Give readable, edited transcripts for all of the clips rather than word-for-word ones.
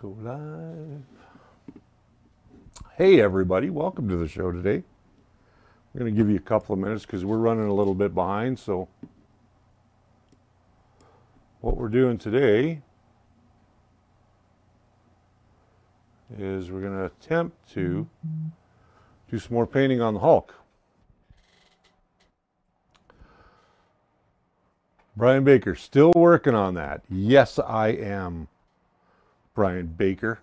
Go live. Hey everybody, welcome to the show today. I'm going to give you a couple of minutes because we're running a little bit behind. So what we're doing today is we're going to attempt to do some more painting on the Hulk. Brian Baker, still working on that. Yes, I am, Brian Baker.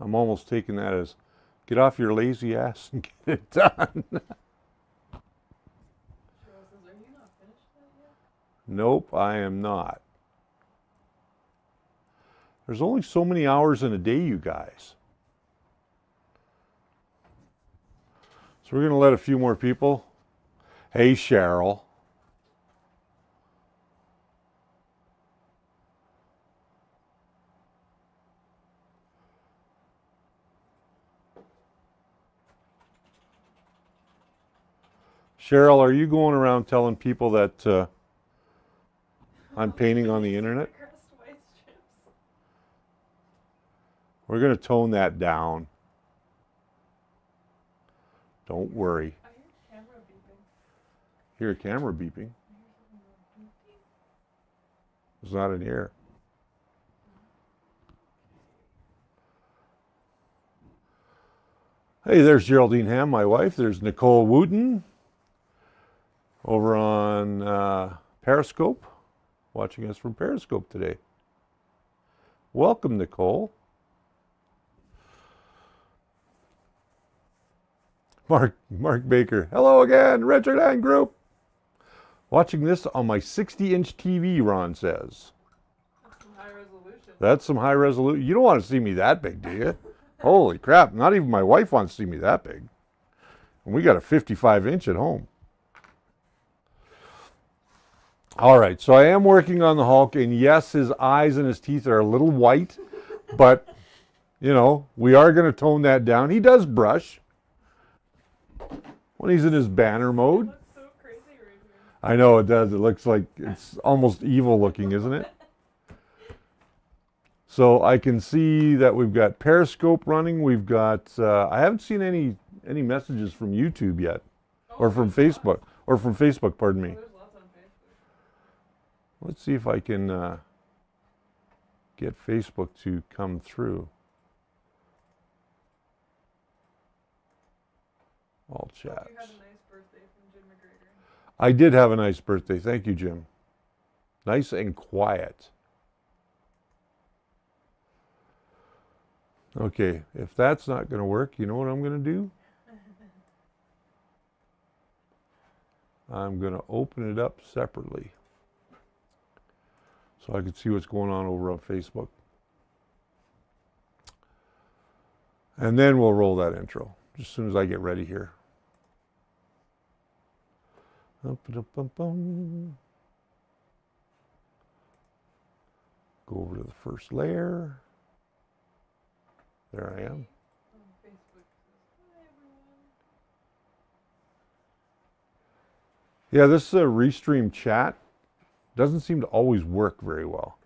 I'm almost taking that as, get off your lazy ass and get it done. Nope, I am not. There's only so many hours in a day, you guys. So we're going to let a few more people. Hey, Cheryl. Cheryl, are you going around telling people that I'm painting on the internet? We're going to tone that down. Don't worry. I hear camera beeping. Hear a camera beeping? It's not in here. Hey, there's Geraldine Ham, my wife. There's Nicole Wooten over on Periscope, watching us from Periscope today. Welcome, Nicole. Mark Baker. Hello again, Richard and group. Watching this on my 60-inch TV, Ron says. That's some high resolution. That's some high resolution. You don't want to see me that big, do you? Holy crap, not even my wife wants to see me that big. And we got a 55-inch at home. All right, so I am working on the Hulk, and yes, his eyes and his teeth are a little white, but, you know, we are going to tone that down. He does brush when he's in his banner mode. It looks so crazy right here. I know it does. It looks like it's almost evil looking, isn't it? So I can see that we've got Periscope running. We've got, I haven't seen any messages from YouTube yet, or from Facebook, pardon me. There's lots on Facebook. Let's see if I can get Facebook to come through. All chats. You had a nice birthday from Jim McGregor. I did have a nice birthday. Thank you, Jim. Nice and quiet. Okay, if that's not going to work, you know what I'm going to do? I'm going to open it up separately so I can see what's going on over on Facebook. And then we'll roll that intro as soon as I get ready here. Go over to the first layer. There I am. On Facebook says, hi everyone. Yeah, this Restream chat doesn't seem to always work very well.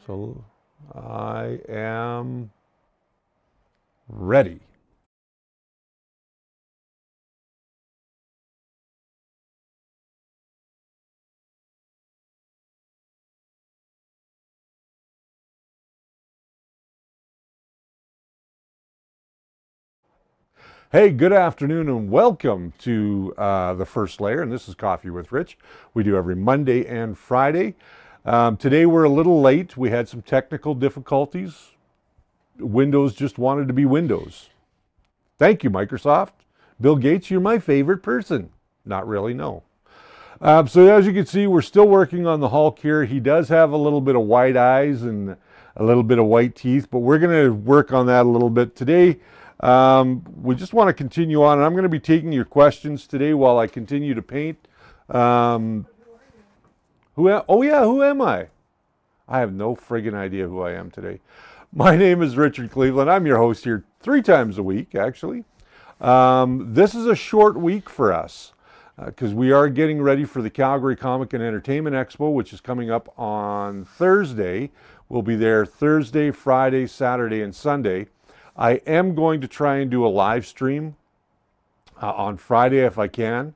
So I am ready. Hey, good afternoon and welcome to the first layer, and this is Coffee with Rich. We do every Monday and Friday. Today we're a little late. We had some technical difficulties. Windows just wanted to be Windows. Thank you, Microsoft. Bill Gates, you're my favorite person. Not really, no. So as you can see, we're still working on the Hulk here. He does have a little bit of white eyes and a little bit of white teeth, but we're going to work on that a little bit today. We just want to continue on, and I'm going to be taking your questions today while I continue to paint. Oh yeah, who am I? I have no friggin' idea who I am today. My name is Richard Cleveland. I'm your host here 3 times a week, actually. This is a short week for us because we are getting ready for the Calgary Comic and Entertainment Expo, which is coming up on Thursday. We'll be there Thursday, Friday, Saturday, and Sunday. I am going to try and do a live stream on Friday if I can.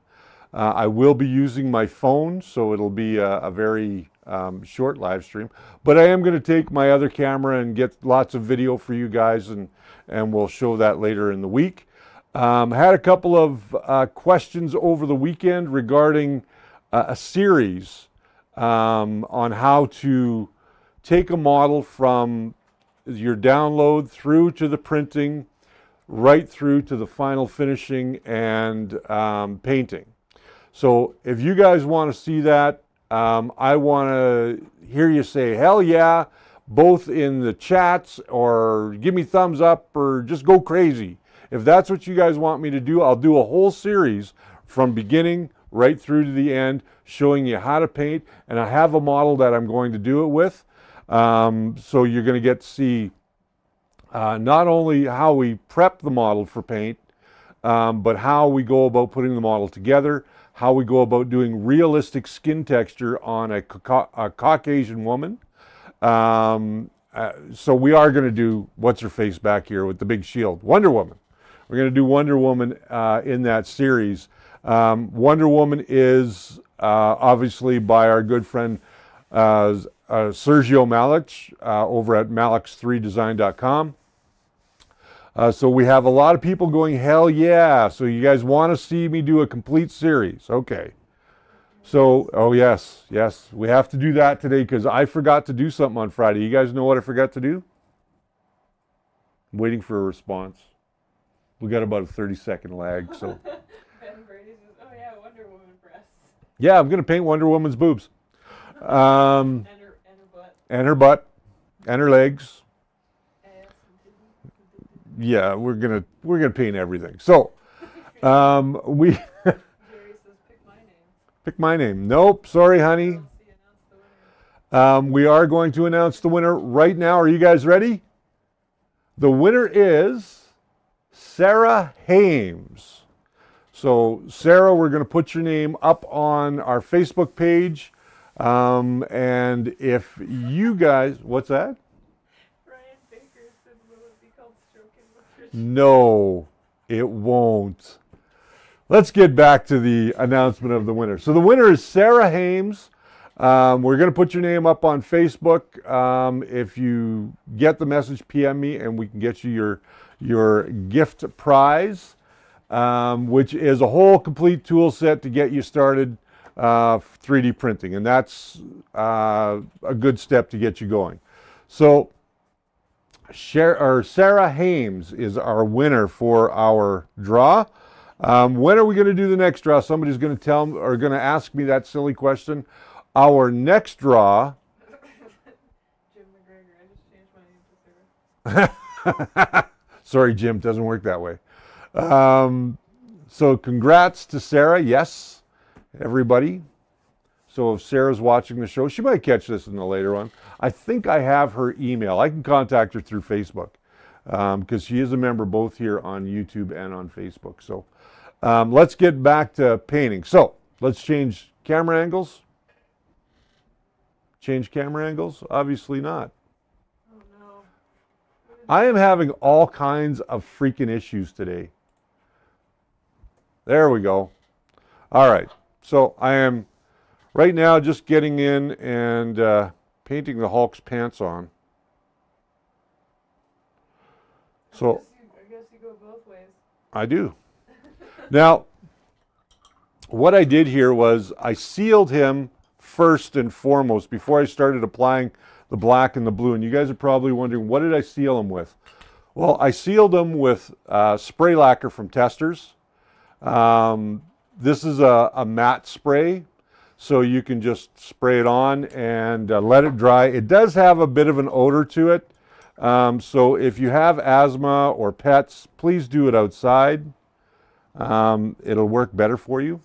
I will be using my phone, so it'll be a very short live stream. But I am going to take my other camera and get lots of video for you guys, and we'll show that later in the week. Had a couple of questions over the weekend regarding a series on how to take a model from your download through to the printing, right through to the final finishing and painting. So if you guys want to see that, I want to hear you say, hell yeah, both in the chats or give me thumbs up or just go crazy. If that's what you guys want me to do, I'll do a whole series from beginning right through to the end, showing you how to paint. And I have a model that I'm going to do it with. So you're going to get to see not only how we prep the model for paint, but how we go about putting the model together, how we go about doing realistic skin texture on a Caucasian woman. So we are going to do, what's her face back here with the big shield? Wonder Woman. We're going to do Wonder Woman in that series. Wonder Woman is obviously by our good friend Sergio Malik over at malix3design.com. So we have a lot of people going, hell yeah. So you guys want to see me do a complete series. Okay. So, oh yes, yes. We have to do that today because I forgot to do something on Friday. You guys know what I forgot to do? I'm waiting for a response. We got about a 30-second lag, so. Ben Brady says, oh yeah, Wonder Woman breasts. Yeah, I'm going to paint Wonder Woman's boobs. And her butt. And her butt. And her legs. Ass and titties. Yeah, we're gonna paint everything. So, we Jerry says, pick my name. pick my name. Nope, sorry, honey. Let's see, announce the winner. We are going to announce the winner right now. Are you guys ready? The winner is Sarah Hames. So, Sarah, we're going to put your name up on our Facebook page. And if you guys, what's that? Ryan Baker said, will it be called Stroking with Rich? No, it won't. Let's get back to the announcement of the winner. So the winner is Sarah Hames. We're going to put your name up on Facebook. If you get the message, PM me and we can get you your gift prize, which is a whole complete tool set to get you started 3D printing. And that's a good step to get you going. So Sarah Hames is our winner for our draw. When are we going to do the next draw? Somebody's going to tell me or going to ask me that silly question. Our next draw. Jim McGregor. I just changed my name to Sarah. Sorry, Jim, doesn't work that way. So congrats to Sarah. Yes, everybody. So if Sarah's watching the show, she might catch this in the later one. I think I have her email. I can contact her through Facebook because she is a member both here on YouTube and on Facebook. So let's get back to painting. So let's change camera angles. Change camera angles? Obviously not. Oh no. I am having all kinds of freaking issues today. There we go. All right. So I am right now just getting in and painting the Hulk's pants on. So I guess you go both ways. I do. Now, what I did here was I sealed him first and foremost before I started applying the black and the blue. And you guys are probably wondering, what did I seal him with? Well, I sealed him with spray lacquer from Testers. This is a matte spray, so you can just spray it on and let it dry. It does have a bit of an odor to it. So if you have asthma or pets, please do it outside. It'll work better for you.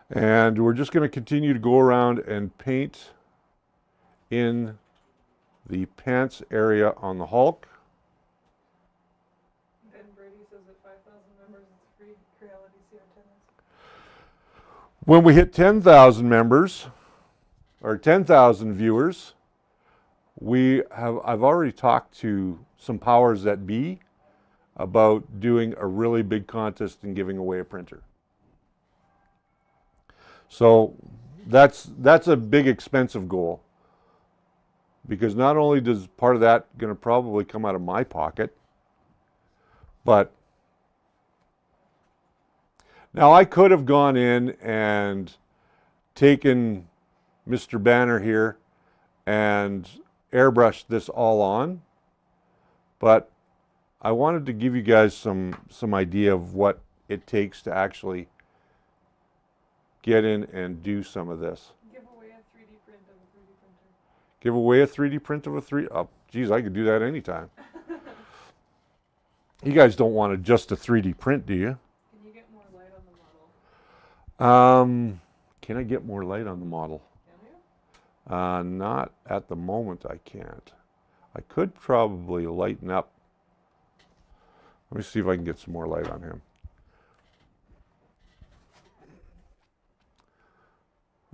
And we're just going to continue to go around and paint in the pants area on the Hulk. Ben Brady When we hit 10,000 members or 10,000 viewers, I've already talked to some powers that be about doing a really big contest and giving away a printer. So that's a big expensive goal, because not only does part of that going to probably come out of my pocket, but now I could have gone in and taken Mr. Banner here and airbrushed this all on, but I wanted to give you guys some idea of what it takes to actually get in and do some of this. Give away a 3D print of a 3D printer. Give away a 3D print of a 3D? Oh, geez, I could do that anytime. You guys don't want just a 3D print, do you? Can you get more light on the model? Can I get more light on the model? Can you? Not at the moment, I can't. I could probably lighten up. Let me see if I can get some more light on him.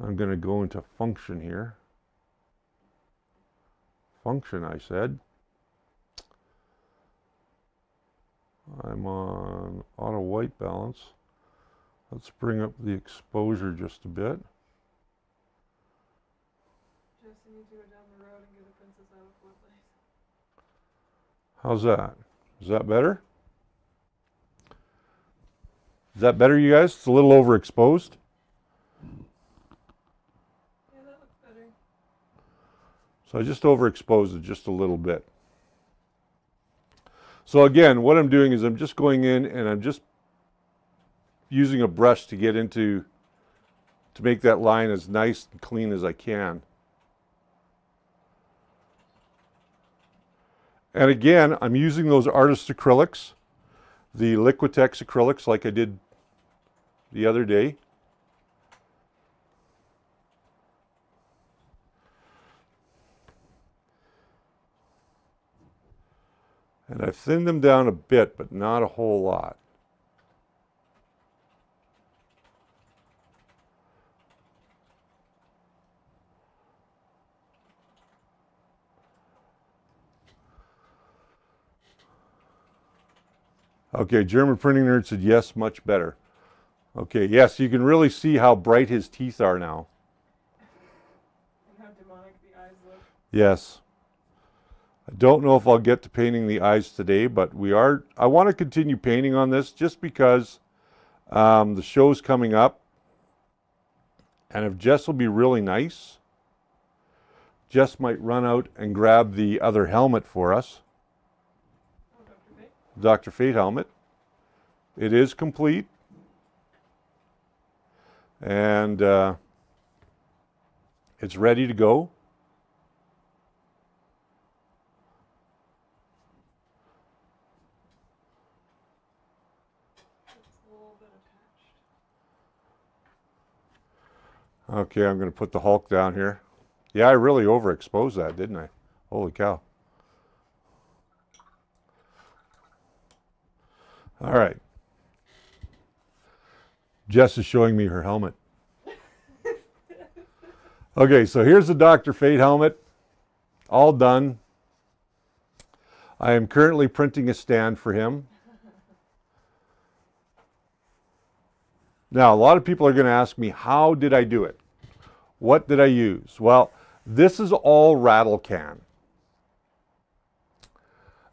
I'm going to go into function here. Function, I said. I'm on auto white balance. Let's bring up the exposure just a bit. Just need to go down the road and get a princess out of floodlight. How's that? Is that better? Is that better, you guys? It's a little overexposed. Yeah, that looks better. So I just overexposed it just a little bit. So again, what I'm doing is I'm just going in and I'm just using a brush to get into, to make that line as nice and clean as I can. And again, I'm using those artist acrylics, the Liquitex acrylics like I did the other day. And I've thinned them down a bit, but not a whole lot. Okay, German Printing Nerd said yes, much better. Okay, yes, you can really see how bright his teeth are now. And how demonic the eyes look. Yes. I don't know if I'll get to painting the eyes today, but I want to continue painting on this just because the show's coming up. And if Jess will be really nice, Jess might run out and grab the other helmet for us. Oh, Dr. Fate? Dr. Fate helmet. It is complete. And it's ready to go. Okay, I'm going to put the Hulk down here. Yeah, I really overexposed that, didn't I? Holy cow. All right. Jess is showing me her helmet. Okay, so here's the Dr. Fate helmet. All done. I am currently printing a stand for him. Now, a lot of people are going to ask me, how did I do it? What did I use? Well, this is all rattle can.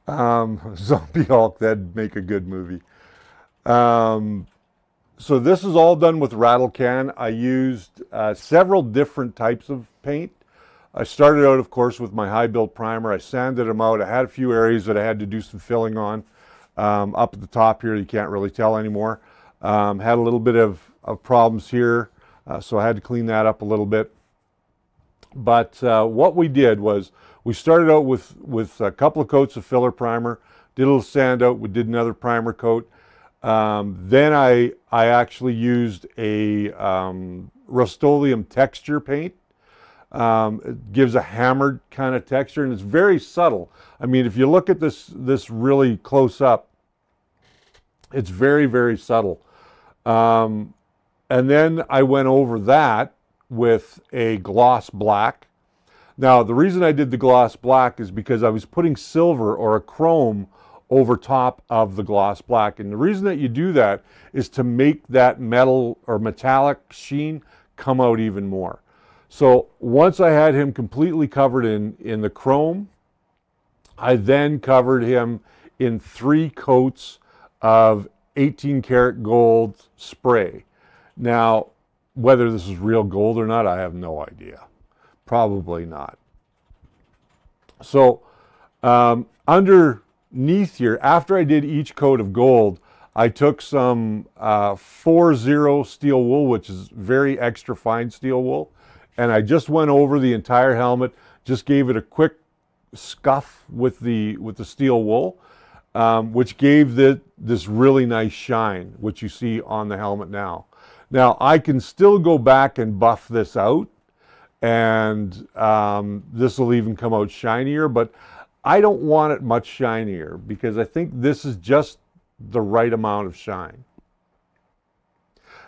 Zombie Hulk, that'd make a good movie. So this is all done with rattle can. I used several different types of paint. I started out, of course, with my high build primer. I sanded them out. I had a few areas that I had to do some filling on. Up at the top here, you can't really tell anymore. Had a little bit of problems here, so I had to clean that up a little bit. But what we did was we started out with a couple of coats of filler primer, did a little sand out, we did another primer coat. Then I actually used a Rust-Oleum texture paint. It gives a hammered kind of texture, and it's very subtle. I mean, if you look at this really close up, it's very, very subtle. And then I went over that with a gloss black. Now, the reason I did the gloss black is because I was putting silver or a chrome over top of the gloss black. And the reason that you do that is to make that metal or metallic sheen come out even more. So once I had him completely covered in the chrome, I then covered him in 3 coats of 18 karat gold spray. Now, whether this is real gold or not, I have no idea. Probably not. So underneath here, after I did each coat of gold, I took some 4-0 steel wool, which is very extra fine steel wool, and I just went over the entire helmet, just gave it a quick scuff with the steel wool, which gave this really nice shine, which you see on the helmet now. Now, I can still go back and buff this out, and this will even come out shinier, but I don't want it much shinier because I think this is just the right amount of shine.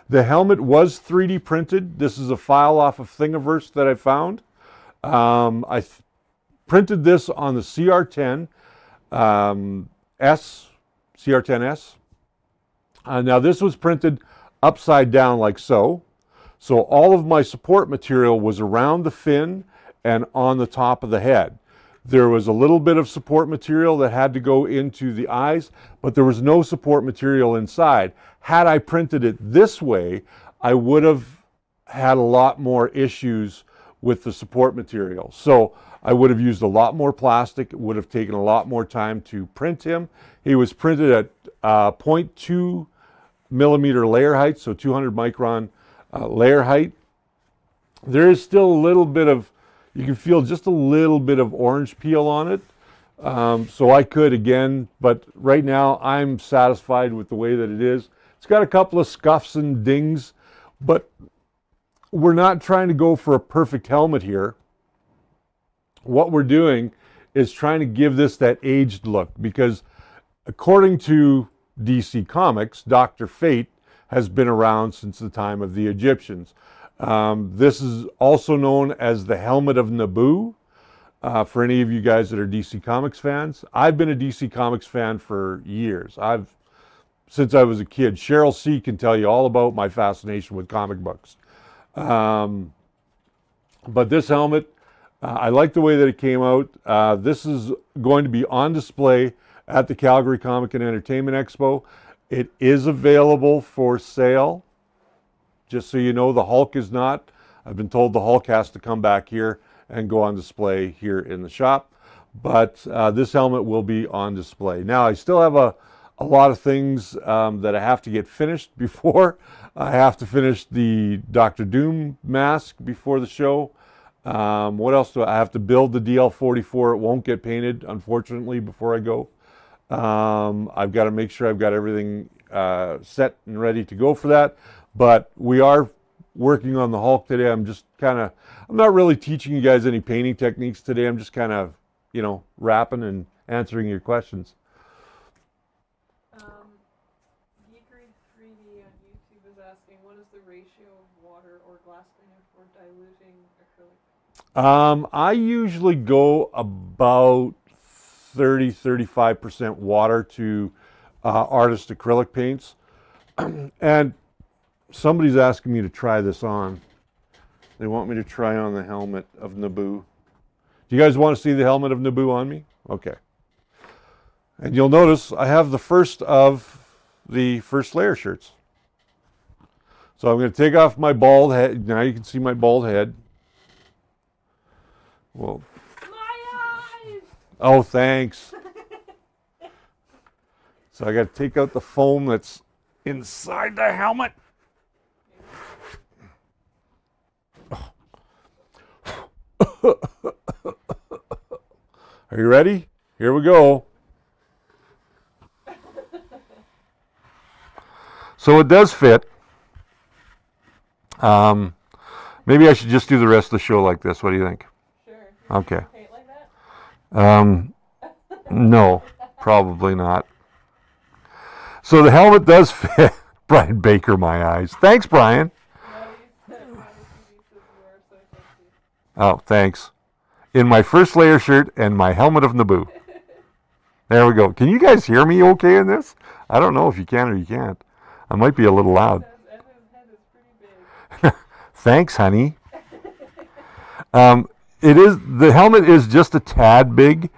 The helmet was 3D printed. This is a file off of Thingiverse that I found. I printed this on the CR10 CR10S. Now this was printed upside down like so. So all of my support material was around the fin and on the top of the head. There was a little bit of support material that had to go into the eyes, but there was no support material inside. Had I printed it this way, I would have had a lot more issues with the support material. So I would have used a lot more plastic. It would have taken a lot more time to print him. He was printed at 0.2 millimeter layer height, so 200 micron layer height. There is still a little bit of, you can feel just a little bit of orange peel on it. So I could again, but right now I'm satisfied with the way that it is. It's got a couple of scuffs and dings, but we're not trying to go for a perfect helmet here. What we're doing is trying to give this that aged look, because according to DC Comics, Dr. Fate has been around since the time of the Egyptians. This is also known as the Helmet of Naboo. For any of you guys that are DC Comics fans, I've been a DC Comics fan for years. Since I was a kid. Cheryl C. can tell you all about my fascination with comic books. But this helmet, I like the way that it came out. This is going to be on display at the Calgary Comic and Entertainment Expo. It is available for sale. Just so you know, the Hulk is not. I've been told the Hulk has to come back here and go on display here in the shop. But this helmet will be on display. Now, I still have a lot of things that I have to get finished before. I have to finish the Dr. Doom mask before the show. What else do I have to build? The DL44. It won't get painted, unfortunately, before I go. I've got to make sure I've got everything set and ready to go for that. But we are working on the Hulk today. I'm not really teaching you guys any painting techniques today. I'm just kind of, rapping and answering your questions. Geekery 3D on YouTube is asking, what is the ratio of water or glass cleaner for diluting acrylic? I usually go about 30-35% water to artist acrylic paints. And somebody's asking me to try this on. They want me to try on the helmet of Naboo. Do you guys want to see the helmet of Naboo on me? Okay. And you'll notice I have the first of the first layer shirts. So I'm going to take off my bald head. Now you can see my bald head. Well. My eyes! Oh, thanks. So I got to take out the foam that's inside the helmet. Are you ready? Here we go. So it does fit. Maybe I should just do the rest of the show like this. What do you think? Sure. Okay. Paint like that? No, probably not. So the helmet does fit. Brian Baker, my eyes. Thanks, Brian. Oh, thanks. In my first layer shirt and my helmet of Naboo. There we go. Can you guys hear me okay in this? I don't know if you can or you can't. I might be a little loud. And his head is pretty big. Thanks, honey. The helmet is just a tad big.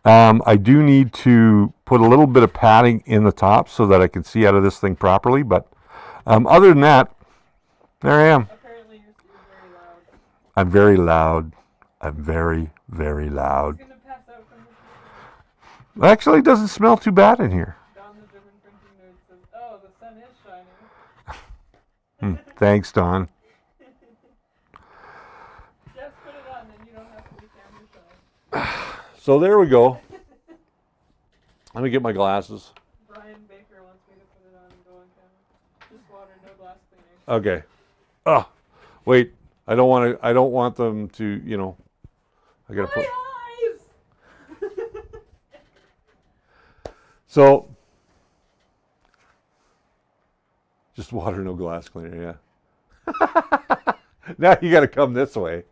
I do need to put a little bit of padding in the top so that I can see out of this thing properly. But other than that, there I am. Apparently you're very loud. I'm very loud. I'm very, very loud. He's gonna pass out from the Actually, it doesn't smell too bad in here. Don the German printing nerd says, oh, the sun is shining. Thanks, Don. Just put it on, then you don't have to be camera shy. So there we go. Let me get my glasses. Brian Baker wants me to put it on and go on camera. Just water, no glass cleaner. Okay. Oh, wait. I don't want them to, you know. I gotta put. My eyes! So, just water, no glass cleaner. Yeah. Now you got to come this way.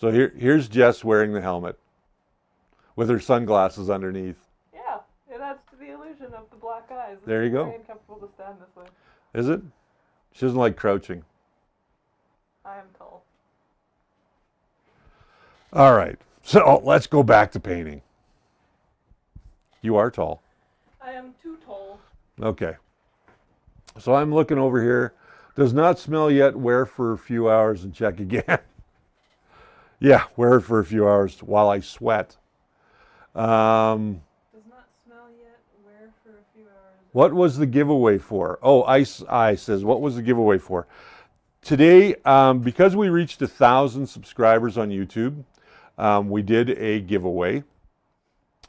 So here's Jess wearing the helmet with her sunglasses underneath. Yeah, it adds to the illusion of the black eyes. There you go. It's very uncomfortable to stand this way. Is it? She doesn't like crouching. I am tall. All right. So let's go back to painting. You are tall. I am too tall. Okay. So I'm looking over here. Does not smell yet. Wear for a few hours and check again. Yeah, wear it for a few hours while I sweat. Does not smell yet. Wear for a few hours. What was the giveaway for? Oh, Ice Eye says, what was the giveaway for? Today, because we reached 1,000 subscribers on YouTube, we did a giveaway.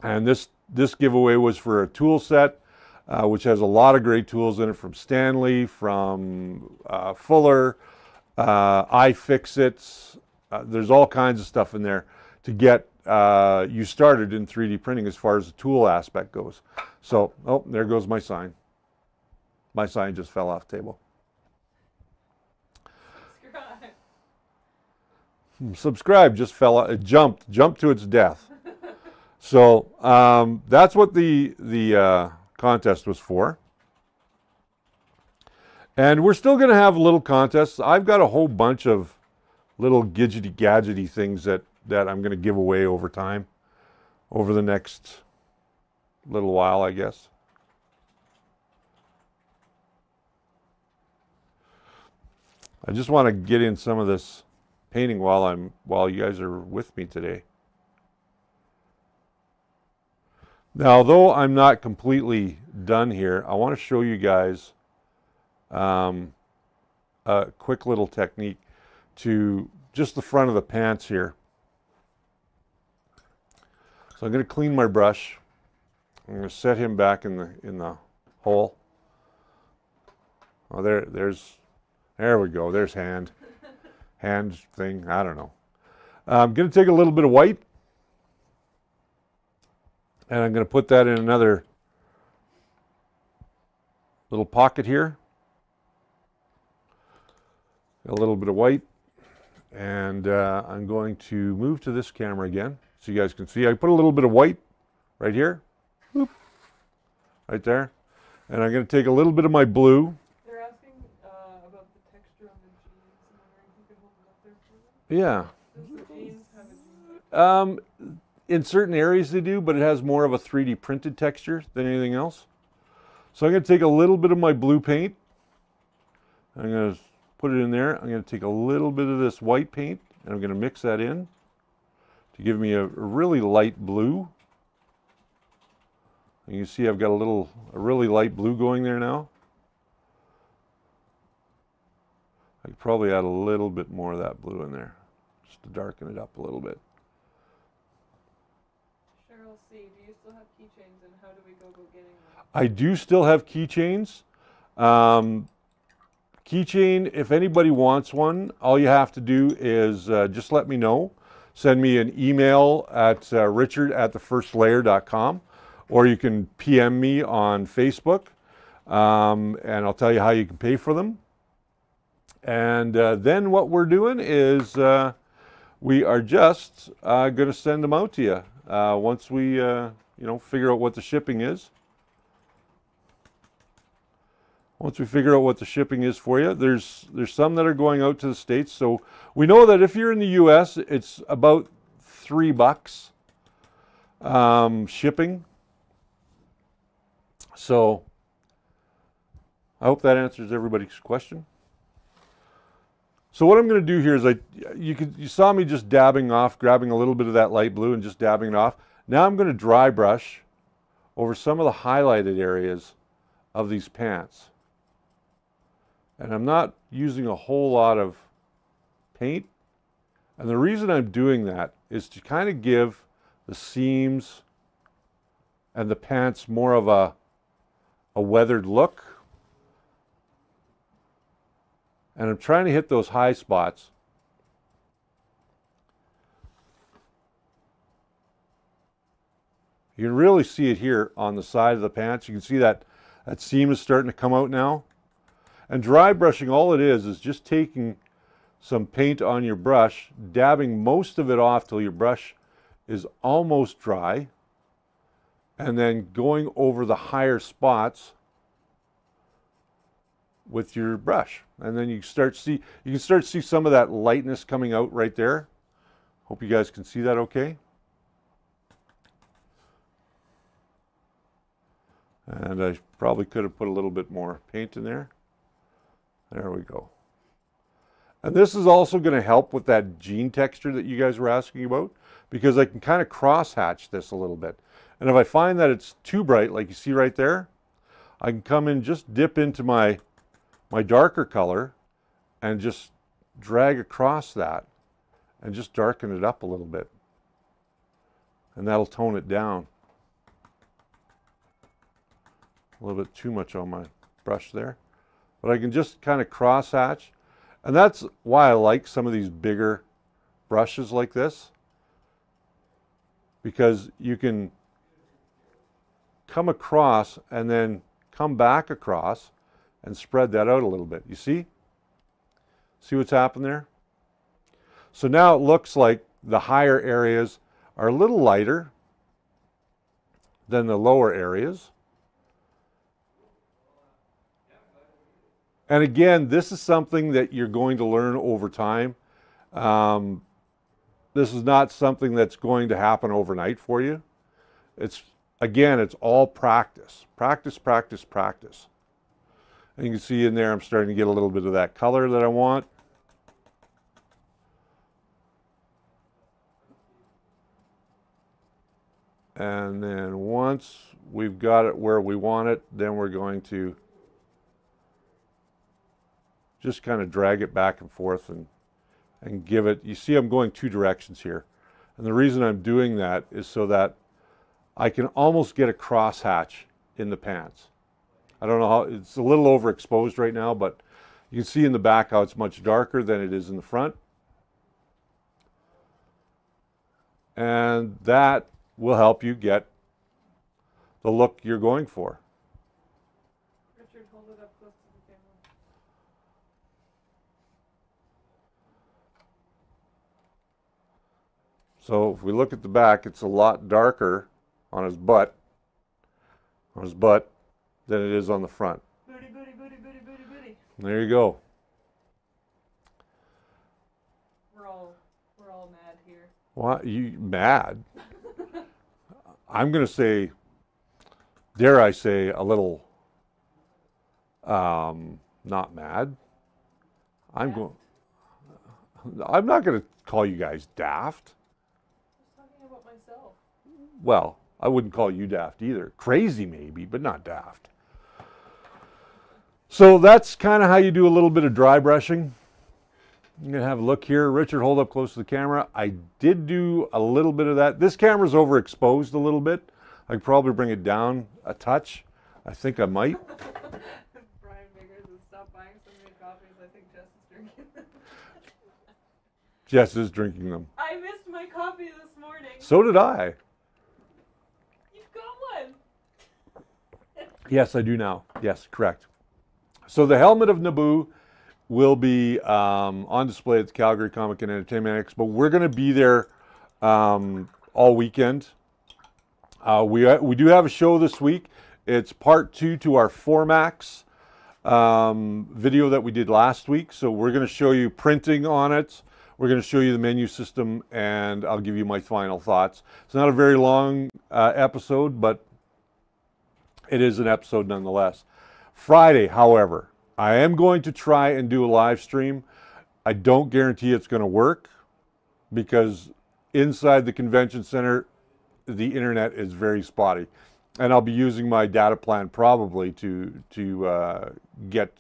And this giveaway was for a tool set, which has a lot of great tools in it from Stanley, from Fuller, iFixit. There's all kinds of stuff in there to get you started in 3D printing as far as the tool aspect goes. So, oh, there goes my sign. My sign just fell off the table. Subscribe just fell out. It jumped to its death. So that's what the contest was for. And we're still going to have little contests. I've got a whole bunch of little gadgety things that I'm going to give away over time, over the next little while, I guess. I just want to get in some of this painting while you guys are with me today. Now, although I'm not completely done here, I want to show you guys a quick little technique to just the front of the pants here. So I'm going to clean my brush. I'm going to set him back in the hole. Oh, there we go. There's hand thing. I don't know. I'm going to take a little bit of white, and I'm going to put that in another little pocket here. A little bit of white, and I'm going to move to this camera again so you guys can see. I put a little bit of white right here, whoop, right there, and I'm going to take a little bit of my blue. They're asking about the texture on the jeans. I'm wondering if you could hold it up there for them. Yeah. Does the jeans have a jean? In certain areas they do, but it has more of a 3D printed texture than anything else. So I'm going to take a little bit of my blue paint. I'm going to put it in there. I'm going to take a little bit of this white paint, and I'm going to mix that in to give me a really light blue. And you see I've got a really light blue going there now. I could probably add a little bit more of that blue in there, just to darken it up a little bit. Cheryl C., do you still have keychains, and how do we go getting them? I do still have keychains. Keychain, if anybody wants one, all you have to do is just let me know. Send me an email at richard@thefirstlayer.com, or you can PM me on Facebook, and I'll tell you how you can pay for them. And then what we're doing is we are just going to send them out to you once we, figure out what the shipping is. Once we figure out what the shipping is for you, there's some that are going out to the States. So we know that if you're in the U.S., it's about $3 shipping. So I hope that answers everybody's question. So what I'm going to do here is you saw me just dabbing off, grabbing a little bit of that light blue and just dabbing it off. Now I'm going to dry brush over some of the highlighted areas of these pants. And I'm not using a whole lot of paint. And the reason I'm doing that is to kind of give the seams and the pants more of a weathered look. And I'm trying to hit those high spots. You can really see it here on the side of the pants. You can see that seam is starting to come out now. And dry brushing, all it is just taking some paint on your brush, dabbing most of it off till your brush is almost dry, and then going over the higher spots with your brush. And then you can start to see some of that lightness coming out right there. Hope you guys can see that okay. And I probably could have put a little bit more paint in there. There we go. And this is also going to help with that jean texture that you guys were asking about, because I can kind of cross hatch this a little bit. And if I find that it's too bright, like you see right there, I can come in, just dip into my darker color and just drag across that and just darken it up a little bit. And that'll tone it down. A little bit too much on my brush there. But I can just kind of cross hatch. And that's why I like some of these bigger brushes like this, because you can come across and then come back across and spread that out a little bit. You see? See what's happened there? So now it looks like the higher areas are a little lighter than the lower areas. And again, this is something that you're going to learn over time. This is not something that's going to happen overnight for you. It's all practice. Practice, practice, practice. And you can see in there I'm starting to get a little bit of that color that I want. And then once we've got it where we want it, then we're going to just kind of drag it back and forth and give it, you see I'm going two directions here. And the reason I'm doing that is so that I can almost get a cross hatch in the pants. I don't know how, it's a little overexposed right now, but you can see in the back how it's much darker than it is in the front. And that will help you get the look you're going for. Richard, hold it up close to the camera. So if we look at the back, it's a lot darker on his butt than it is on the front. Booty, booty, booty, booty, booty, booty. There you go. We're all mad here. What? You mad? I'm going to say, dare I say, a little not mad. I'm not going to call you guys daft. I was talking about myself. Well, I wouldn't call you daft either. Crazy maybe, but not daft. So that's kind of how you do a little bit of dry brushing. I'm going to have a look here. Richard, hold up close to the camera. I did do a little bit of that. This camera's overexposed a little bit. I could probably bring it down a touch. I think I might. Brian Biggers has stopped buying so many coffees. I think Jess is drinking them. Jess is drinking them. I missed my coffee this morning. So did I. You've got one. Yes, I do now. Yes, correct. So the helmet of Naboo will be on display at the Calgary Comic and Entertainment Expo. We're going to be there all weekend. We do have a show this week. It's part 2 to our 4Max video that we did last week. So we're going to show you printing on it. We're going to show you the menu system, and I'll give you my final thoughts. It's not a very long episode, but it is an episode nonetheless. Friday, however, I am going to try and do a live stream. I don't guarantee it's going to work because inside the convention center, the internet is very spotty. And I'll be using my data plan probably to get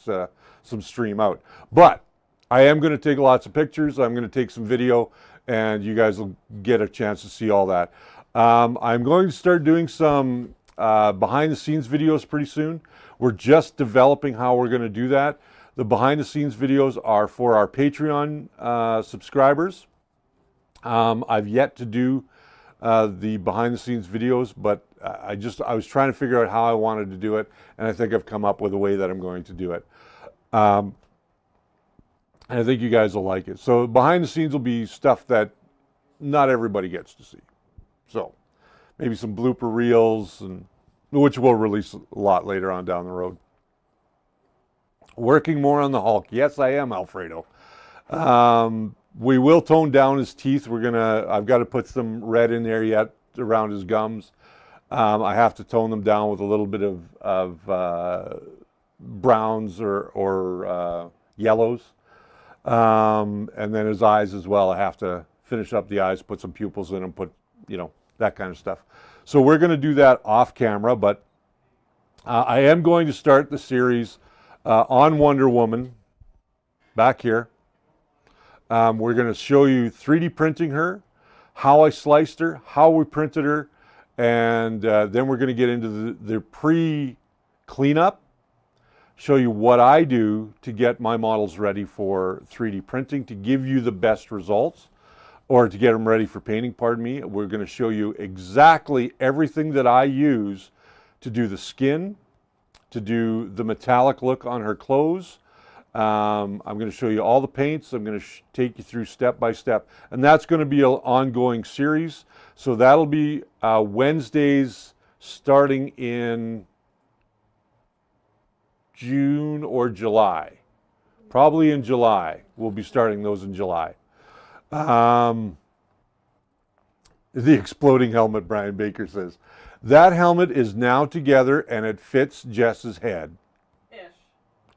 some stream out. But I am going to take lots of pictures. I'm going to take some video, and you guys will get a chance to see all that. I'm going to start doing some behind-the-scenes videos pretty soon. We're just developing how we're going to do that. The behind-the-scenes videos are for our Patreon subscribers. I've yet to do the behind-the-scenes videos, but I was trying to figure out how I wanted to do it, and I think I've come up with a way that I'm going to do it. And I think you guys will like it. So behind the scenes will be stuff that not everybody gets to see. So maybe some blooper reels, and which we'll release a lot later on down the road. Working more on the Hulk. Yes, I am, Alfredo. We will tone down his teeth. I've got to put some red in there yet around his gums. I have to tone them down with a little bit of browns or yellows. And then his eyes as well. I have to finish up the eyes, put some pupils in them, put, that kind of stuff. So we're going to do that off camera, but I am going to start the series on Wonder Woman back here. We're going to show you 3D printing her, how I sliced her, how we printed her, and then we're going to get into the pre-cleanup, show you what I do to get my models ready for 3D printing to give you the best results, or to get them ready for painting, pardon me. We're going to show you exactly everything that I use to do the skin, to do the metallic look on her clothes. I'm going to show you all the paints. I'm going to take you through step by step. And that's going to be an ongoing series. So that'll be Wednesdays starting in June or July. Probably in July. We'll be starting those in July. The exploding helmet, Brian Baker says. That helmet is now together and it fits Jess's head.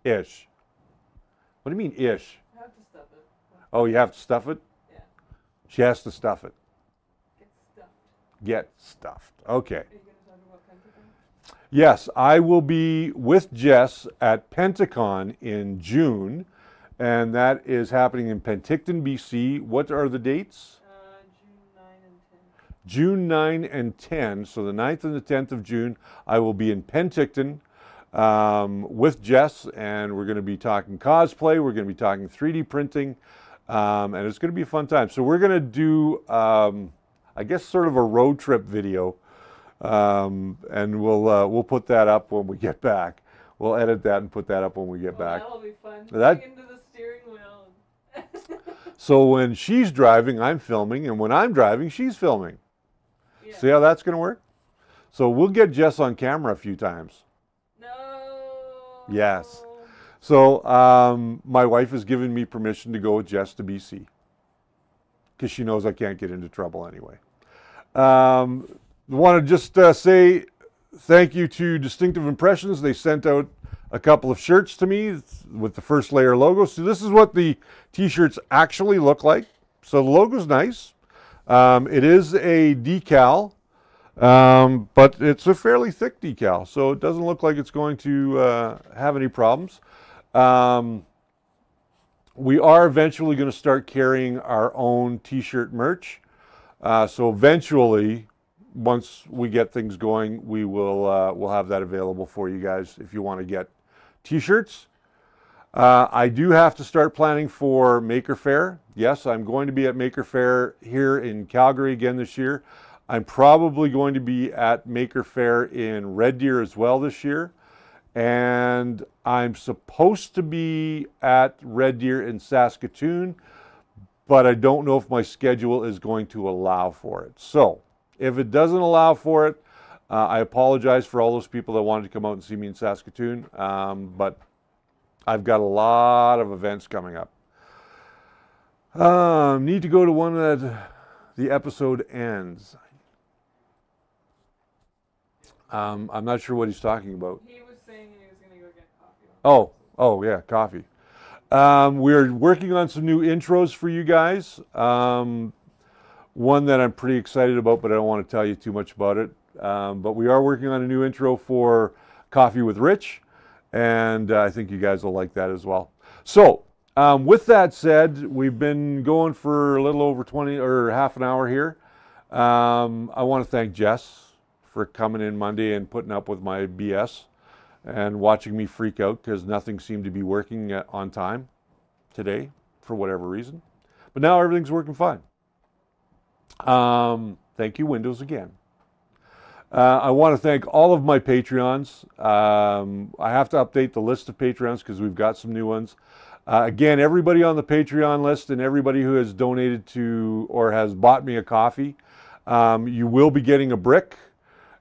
Ish. What do you mean, ish? I have to stuff it. Oh, you have to stuff it? Yeah. She has to stuff it. Get stuffed. Get stuffed. Okay. Are you going to talk about Pentagon? Yes, I will be with Jess at Pentacon in June, and that is happening in Penticton, BC. What are the dates? June 9 and 10. June 9 and 10. So the 9th and the 10th of June, I will be in Penticton with Jess, and we're going to be talking cosplay. We're going to be talking 3D printing, and it's going to be a fun time. So we're going to do, I guess, sort of a road trip video, and we'll put that up when we get back. We'll edit that and put that up when we get back. That'll be fun. That, into the steering wheel. so when she's driving, I'm filming, and when I'm driving, she's filming. Yeah. See how that's going to work? So we'll get Jess on camera a few times. No. Yes. So my wife has given me permission to go with Jess to BC because she knows I can't get into trouble anyway. Want to just say thank you to Distinctive Impressions. They sent out a couple of shirts to me with the First Layer logo. So this is what the t-shirts actually look like. So the logo's nice. It is a decal. But it's a fairly thick decal, so it doesn't look like it's going to have any problems. We are eventually going to start carrying our own t-shirt merch. So eventually, once we get things going, we'll have that available for you guys if you want to get t-shirts. I do have to start planning for Maker Faire. Yes, I'm going to be at Maker Faire here in Calgary again this year. I'm probably going to be at Maker Faire in Red Deer as well this year. and I'm supposed to be at Red Deer in Saskatoon, but I don't know if my schedule is going to allow for it. So if it doesn't allow for it, I apologize for all those people that wanted to come out and see me in Saskatoon, but I've got a lot of events coming up. Need to go to one that the episode ends. I'm not sure what he's talking about. He was saying he was going to go get coffee. Oh yeah, coffee. We're working on some new intros for you guys. One that I'm pretty excited about, but I don't want to tell you too much about it. But we are working on a new intro for Coffee with Rich, and I think you guys will like that as well. So, with that said, we've been going for a little over 20 or half an hour here. I want to thank Jess for coming in Monday and putting up with my BS and watching me freak out because nothing seemed to be working on time today for whatever reason. But now everything's working fine. Thank you, Windows, again. I want to thank all of my Patreons. I have to update the list of Patreons because we've got some new ones. Again, everybody on the Patreon list and everybody who has donated to or has bought me a coffee, you will be getting a brick.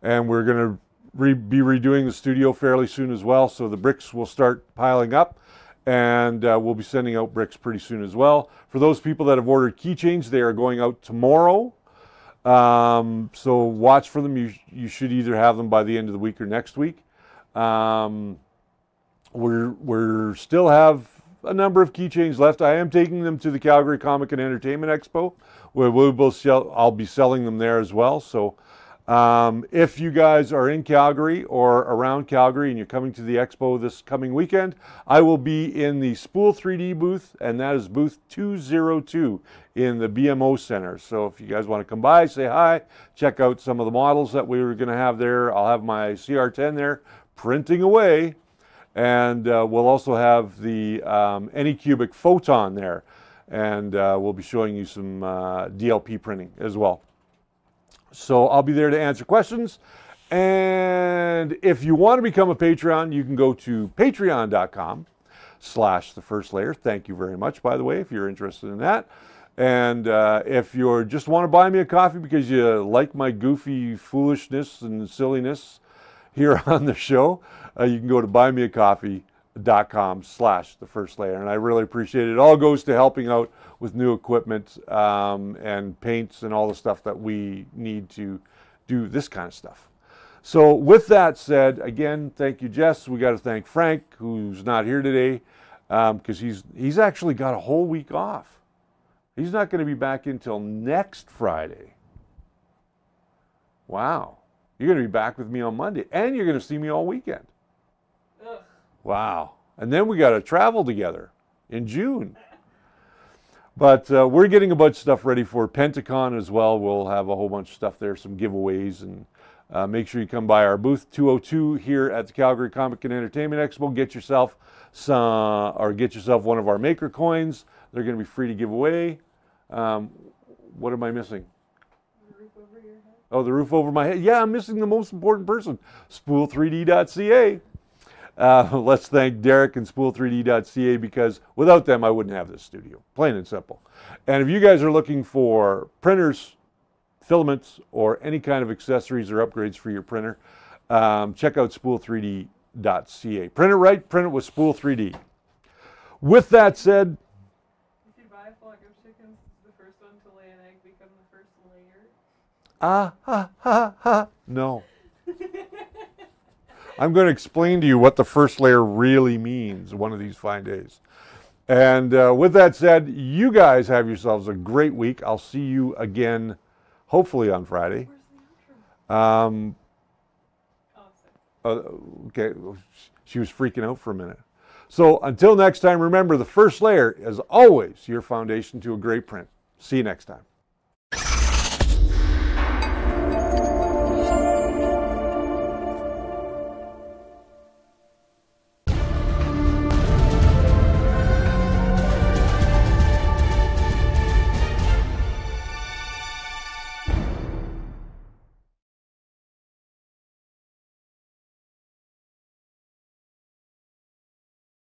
And we're going to be redoing the studio fairly soon as well. So the bricks will start piling up, and we'll be sending out bricks pretty soon as well. For those people that have ordered keychains, they are going out tomorrow. So watch for them. You should either have them by the end of the week or next week. We're still have a number of keychains left. I am taking them to the Calgary Comic and Entertainment Expo, where I'll be selling them there as well. So if you guys are in Calgary or around Calgary and you're coming to the expo this coming weekend, I will be in the Spool 3D booth, and that is booth 202 in the BMO Center. So if you guys want to come by, say hi, check out some of the models that we were going to have there. I'll have my CR10 there printing away, and we'll also have the Anycubic Photon there, and we'll be showing you some DLP printing as well. So I'll be there to answer questions. And if you want to become a Patreon, you can go to patreon.com/thefirstlayer. Thank you very much, by the way, if you're interested in that. And if you just want to buy me a coffee because you like my goofy foolishness and silliness here on the show, you can go to buymeacoffee.com/thefirstlayer. And I really appreciate it. It all goes to helping out with new equipment and paints and all the stuff that we need to do this kind of stuff. So with that said, again, thank you, Jess. We got to thank Frank, who's not here today, because he's actually got a whole week off. He's not going to be back until next Friday. Wow. You're going to be back with me on Monday, and you're going to see me all weekend. Ugh. Wow. And then we got to travel together in June. But we're getting a bunch of stuff ready for Pentacon as well. We'll have a whole bunch of stuff there, some giveaways, and make sure you come by our booth 202 here at the Calgary Comic and Entertainment Expo. Get yourself one of our maker coins. They're going to be free to give away. What am I missing? The roof over your head. Oh, the roof over my head. Yeah, I'm missing the most important person, spool3d.ca. Let's thank Derek and spool3d.ca, because without them, I wouldn't have this studio, plain and simple. And if you guys are looking for printers, filaments, or any kind of accessories or upgrades for your printer, check out spool3d.ca. Print it right, print it with Spool 3D. With that said, If you buy a flock of chickens, the first one to lay an egg become the first layer. no. I'm going to explain to you what the first layer really means one of these fine days. And with that said, you guys have yourselves a great week. I'll see you again, hopefully on Friday. Where's the outro? Okay, she was freaking out for a minute. So until next time, remember, the first layer is always your foundation to a great print. See you next time.